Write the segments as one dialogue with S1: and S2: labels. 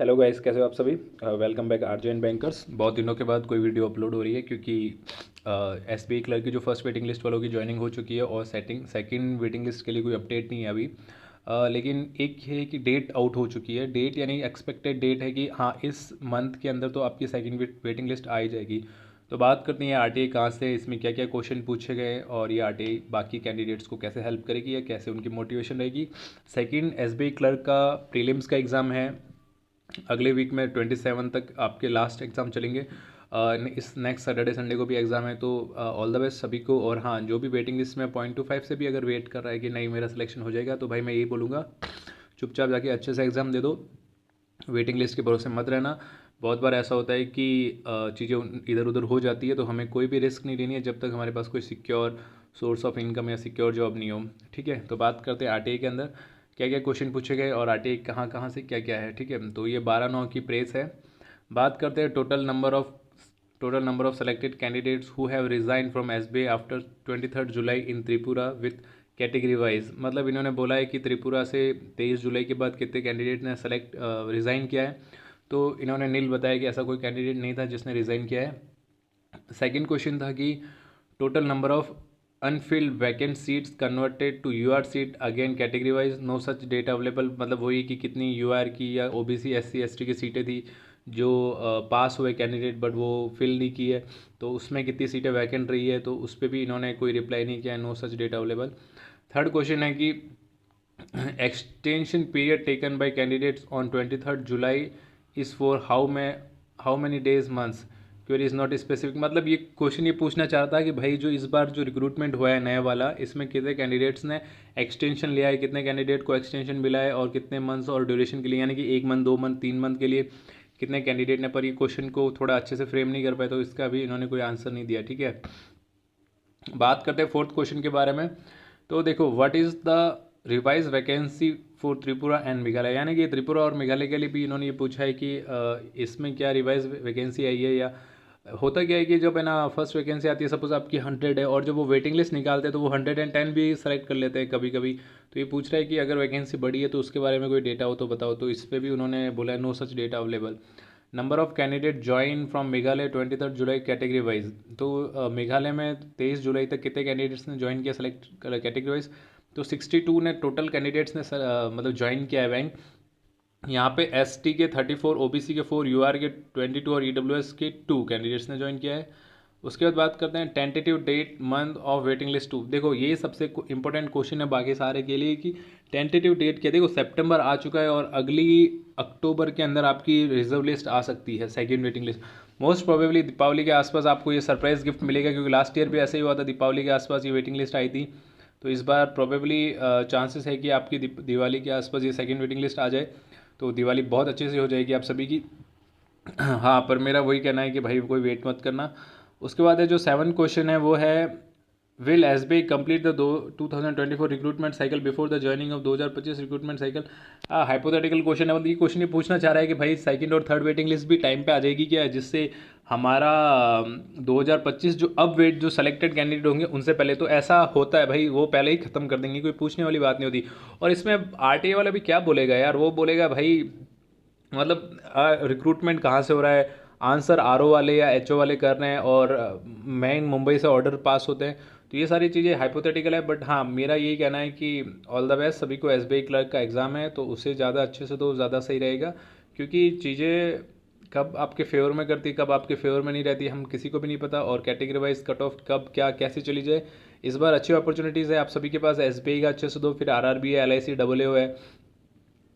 S1: Hello guys, कैसे हो आप सभी। Welcome back RJN bankers. बहुत दिनों के बाद कोई वीडियो अपलोड हो रही है क्योंकि एसबीआई क्लर्क की जो फर्स्ट वेटिंग लिस्ट वालों की ज्वाइनिंग हो चुकी है और सेकंड वेटिंग लिस्ट के लिए कोई अपडेट नहीं है अभी। लेकिन एक है कि डेट आउट हो चुकी है। डेट यानी एक्सपेक्टेड डेट है कि हाँ, इस मंथ के अंदर तो आपकी सेकंड वेटिंग लिस्ट आ ही जाएगी। तो बात करते हैं आरटीआई कहाँ से, इसमें क्या क्या क्वेश्चन पूछे गए और ये आरटीआई बाकी कैंडिडेट्स को कैसे हेल्प करेगी या कैसे उनकी मोटिवेशन रहेगी। सेकंड, एसबीआई क्लर्क का प्रीलिम्स का एग्ज़ाम है। अगले वीक में 27 तक आपके लास्ट एग्ज़ाम चलेंगे। इस नेक्स्ट सैटरडे संडे को भी एग्ज़ाम है। तो ऑल द बेस्ट सभी को। और हाँ, जो भी वेटिंग लिस्ट में 0.25 से भी अगर वेट कर रहा है कि नहीं मेरा सिलेक्शन हो जाएगा, तो भाई मैं यही बोलूँगा, चुपचाप जाके अच्छे से एग्ज़ाम दे दो। वेटिंग लिस्ट के भरोसे मत रहना। बहुत बार ऐसा होता है कि चीज़ें इधर उधर हो जाती है, तो हमें कोई भी रिस्क नहीं लेनी है जब तक हमारे पास कोई सिक्योर सोर्स ऑफ इनकम या सिक्योर जॉब नहीं हो। ठीक है, तो बात करते हैं आरटीआई के अंदर क्या क्या क्वेश्चन पूछे गए और आरटीआई कहाँ कहाँ से क्या क्या है। ठीक है, तो ये 12/9 की प्रेस है। बात करते हैं total number of selected candidates who have resign from SBI after 23 July in Tripura with category wise. मतलब इन्होंने बोला है कि त्रिपुरा से 23 जुलाई के बाद कितने कैंडिडेट ने सेलेक्ट रिज़ाइन किया है। तो इन्होंने नील बताया कि ऐसा कोई कैंडिडेट नहीं था जिसने रिज़ाइन किया है। सेकंड क्वेश्चन था कि total number of unfilled vacant seats converted to UR seat again category wise no such data available. मतलब वही कि कितनी यूआर की या ओबीसी एससी एसटी की सीटें थी जो पास हुए कैंडिडेट बट वो फिल नहीं की है, तो उसमें कितनी सीटें वैकेंट रही है, तो उस पर भी इन्होंने कोई रिप्लाई नहीं किया, no such data available. Third question है कि extension period taken by candidates on 23rd July is for how many days months, query is not specific. मतलब ये क्वेश्चन ये पूछना चाहता है कि भाई जो इस बार जो रिक्रूटमेंट हुआ है नया वाला, इसमें कितने कैंडिडेट्स ने एक्सटेंशन लिया है, कितने कैंडिडेट को एक्सटेंशन मिला है और कितने मंथ्स और ड्यूरेशन के लिए, यानी कि 1 मंथ 2 मंथ 3 मंथ के लिए कितने कैंडिडेट ने। पर ये क्वेश्चन को थोड़ा अच्छे से फ्रेम नहीं कर पाए, तो इसका भी इन्होंने कोई आंसर नहीं दिया। ठीक है, बात करते हैं फोर्थ क्वेश्चन के बारे में। तो देखो, what is the revise vacancy for Tripura and Meghalaya, यानी कि त्रिपुरा और मेघालय के लिए भी इन्होंने ये पूछा है कि इसमें क्या रिवाइज वैकेंसी आई है। या होता क्या है कि जब है ना फर्स्ट वैकेंसी आती है, सपोज आपकी 100 है और जब वो वेटिंग लिस्ट निकालते हैं तो वो 110 भी सेलेक्ट कर लेते हैं कभी कभी। तो ये पूछ रहा है कि अगर वैकेंसी बढ़ी है तो उसके बारे में कोई डेटा हो तो बताओ। तो इस पर भी उन्होंने बोला है no such data available. Number of candidate join from Meghalaya 23 July category wise. तो मेघालय में 23 जुलाई तक कितने कैंडिडेट्स ने ज्वाइन किया सेलेक्ट कैटेगरी वाइज। तो 62 ने टोटल कैंडिडेट्स ने मतलब ज्वाइन किया है बैंक। यहाँ पे एस टी के 34, ओबीसी के 4, यूआर के 22 और ईडब्ल्यूएस के 2 कैंडिडेट्स ने ज्वाइन किया है। उसके बाद बात करते हैं tentative date month of waiting list 2। देखो ये सबसे इंपॉर्टेंट क्वेश्चन है बाकी सारे के लिए कि टेंटेटिव डेट क्या। देखो सितंबर आ चुका है और अगली अक्टूबर के अंदर आपकी रिजर्व लिस्ट आ सकती है, second waiting list. Most probably Deepawali के आसपास आपको ये सरप्राइज गिफ्ट मिलेगा, क्योंकि लास्ट ईयर भी ऐसे ही हुआ था, दीपावली के आसपास ये वेटिंग लिस्ट आई थी। तो इस बार प्रोबेबली चांसेस है कि आपकी दिवाली के आसपास ये सेकंड वेटिंग लिस्ट आ जाए, तो दिवाली बहुत अच्छे से हो जाएगी आप सभी की। हाँ, पर मेरा वही कहना है कि भाई कोई वेट मत करना। उसके बाद है जो 7 क्वेश्चन है वो है will S be complete the 2024 recruitment cycle before the joining of 2025 recruitment cycle. Hypothetical question है, मतलब ये क्वेश्चन ये पूछना चाह रहा है कि भाई सेकंड और थर्ड वेटिंग लिस्ट भी टाइम पे आ जाएगी क्या, जिससे हमारा 2025 जो अब वेट जो सेलेक्टेड कैंडिडेट होंगे उनसे पहले। तो ऐसा होता है भाई, वो पहले ही खत्म कर देंगे, कोई पूछने वाली बात नहीं होती। और इसमें आरटीए वाला भी क्या बोलेगा यार, वो बोलेगा भाई मतलब रिक्रूटमेंट कहाँ से हो रहा है, आंसर आरओ वाले या एचओ वाले कर रहे हैं और मेन मुंबई से ऑर्डर पास होते हैं। तो ये सारी चीज़ें हाइपोथेटिकल है, बट हाँ मेरा यही कहना है कि ऑल द बेस्ट सभी को। एसबीआई क्लर्क का एग्ज़ाम है तो उसे ज़्यादा अच्छे से तो ज़्यादा सही रहेगा, क्योंकि चीज़ें कब आपके फेवर में करती कब आपके फेवर में नहीं रहती हम किसी को भी नहीं पता, और कैटेगरी वाइज कट ऑफ कब क्या कैसे चली जाए। इस बार अच्छी अपॉर्चुनिटीज़ है आप सभी के पास, एसबीआई का अच्छे से दो, फिर आरआरबी है, एलआईसी डबल ए है,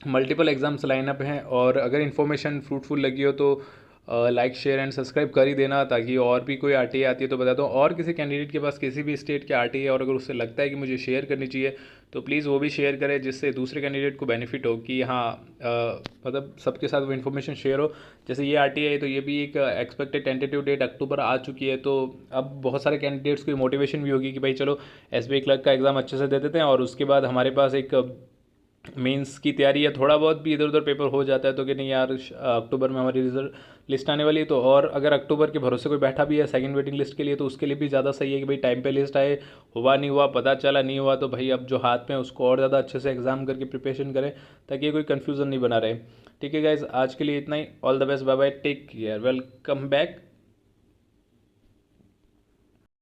S1: मल्टीपल एग्जाम्स लाइनअप हैं। और अगर इन्फॉर्मेशन फ्रूटफुल लगी हो तो लाइक शेयर एंड सब्सक्राइब कर ही देना, ताकि और भी कोई आरटीए आती है तो बता दो, और किसी कैंडिडेट के पास किसी भी स्टेट के आरटीए और अगर उससे लगता है कि मुझे शेयर करनी चाहिए तो प्लीज़ वो भी शेयर करें, जिससे दूसरे कैंडिडेट को बेनिफिट हो कि हाँ मतलब सबके साथ वो इन्फॉर्मेशन शेयर हो। जैसे ये आरटीए है तो ये भी एक एक्सपेक्टेड टेंटेटिव डेट अक्टूबर आ चुकी है, तो अब बहुत सारे कैंडिडेट्स को मोटिवेशन भी होगी कि भाई चलो एसबीआई क्लर्क का एग्ज़ाम अच्छे से दे देते हैं और उसके बाद हमारे पास एक मेंस की तैयारी या थोड़ा बहुत भी इधर उधर पेपर हो जाता है तो कि नहीं यार अक्टूबर में हमारी रिजल्ट लिस्ट आने वाली है, तो और अगर अक्टूबर के भरोसे कोई बैठा भी है सेकंड वेटिंग लिस्ट के लिए तो उसके लिए भी ज़्यादा सही है कि भाई टाइम पे लिस्ट आए, हुआ नहीं हुआ पता चला नहीं हुआ तो भाई अब जो हाथ में है उसको और ज़्यादा अच्छे से एग्जाम करके प्रिपरेशन करें ताकि ये कोई कन्फ्यूज़न नहीं बना रहे। ठीक है गाइज, आज के लिए इतना ही। All the best, bye bye, take care, welcome back.